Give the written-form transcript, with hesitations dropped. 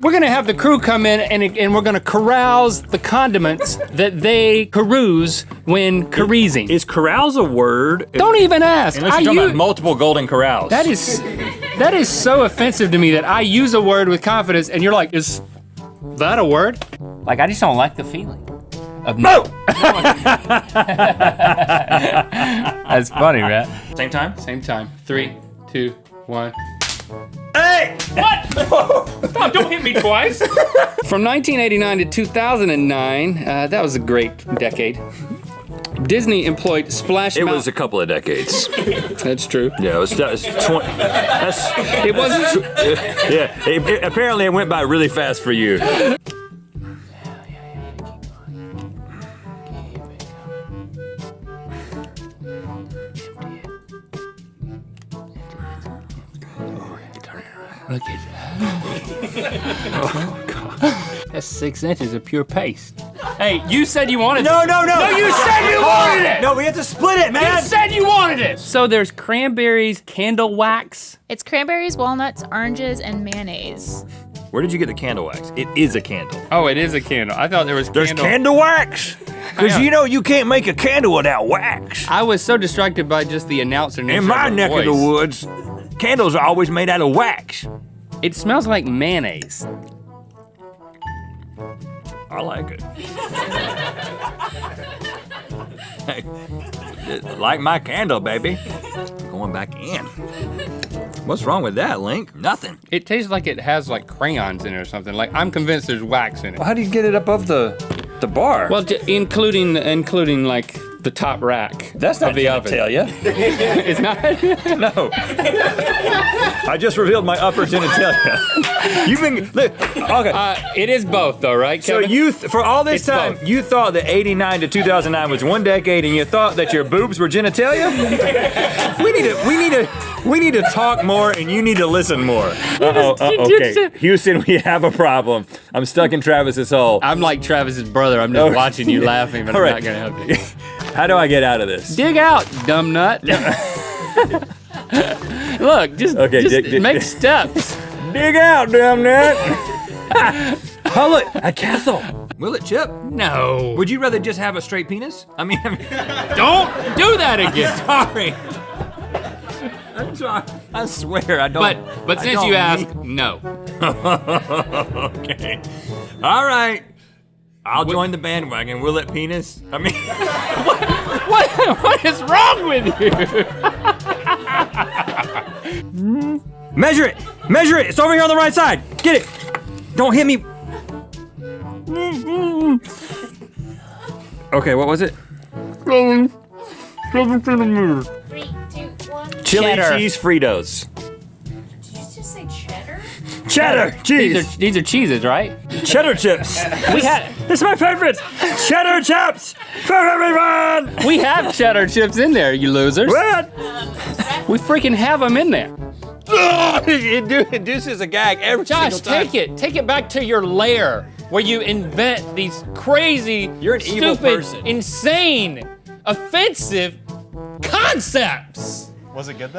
We're gonna have the crew come in and we're gonna carouse the condiments that they carouse when carousing. Is carouse a word? Don't even ask. Unless you're talking about multiple golden corrals. That is so offensive to me that I use a word with confidence and you're like, is that a word? Like, I just don't like the feeling of no. That's funny, Rhett. Same time? Same time. 3, 2, 1. Hey! What? Stop, don't hit me twice. From 1989 to 2009, that was a great decade. Disney employed Splash Mountain. It was a couple of decades. That's true. Yeah, it was 20. It wasn't. Yeah, apparently it went by really fast for you. Look at that. Oh, God. That's 6 inches of pure paste. Hey, you said you wanted it. No. No, you said you wanted it. No, we have to split it, man. You said you wanted it. So there's cranberries, candle wax. It's cranberries, walnuts, oranges, and mayonnaise. Where did you get the candle wax? It is a candle. Oh, it is a candle. I thought there was There's candle wax? Because you know you can't make a candle without wax. I was so distracted by just the announcer nature In my of the neck voice. of the woods, candles are always made out of wax. It smells like mayonnaise. I like it. Hey, like my candle, baby. Going back in. What's wrong with that, Link? Nothing. It tastes like it has like crayons in it or something. Like, I'm convinced there's wax in it. Well, how do you get it above the bar? Well, including like the top rack. That's not of the oven. genitalia. It's not? No. I just revealed my upper genitalia. You've been, look, okay. It is both though, right, So Kevin? for all this It's time, both. you thought that 89 to 2009 was one decade and you thought that your boobs were genitalia? We need to talk more and you need to listen more. Okay. Houston, we have a problem. I'm stuck in Travis's hole. I'm like Travis's brother. I'm just watching you laughing, but All I'm right. not gonna help you. How do I get out of this? Dig out, dumb nut. Look, just make steps. Dig out, dumb nut. Oh, look, a castle. Will it chip? No. Would you rather just have a straight penis? I mean Don't do that again. sorry. I'm sorry. I swear I don't. But I since don't you asked, mean- no. Okay. All right. I'll join the bandwagon. Will it penis? I mean, What is wrong with you? measure it. Measure it. It's over here on the right side. Get it. Don't hit me. Okay, what was it? 3, 2, 1. Chili Cheddar. cheese Fritos. Did you just say cheddar? Cheddar cheese. These are cheeses, right? Cheddar chips. We had This is my favorite. Cheddar chips for everyone. we have cheddar chips in there, you losers. What? We freaking have them in there. It induces a gag every Josh, single time. take it back to your lair where you invent these crazy, You're an evil stupid, person. insane, offensive concepts. Was it good though?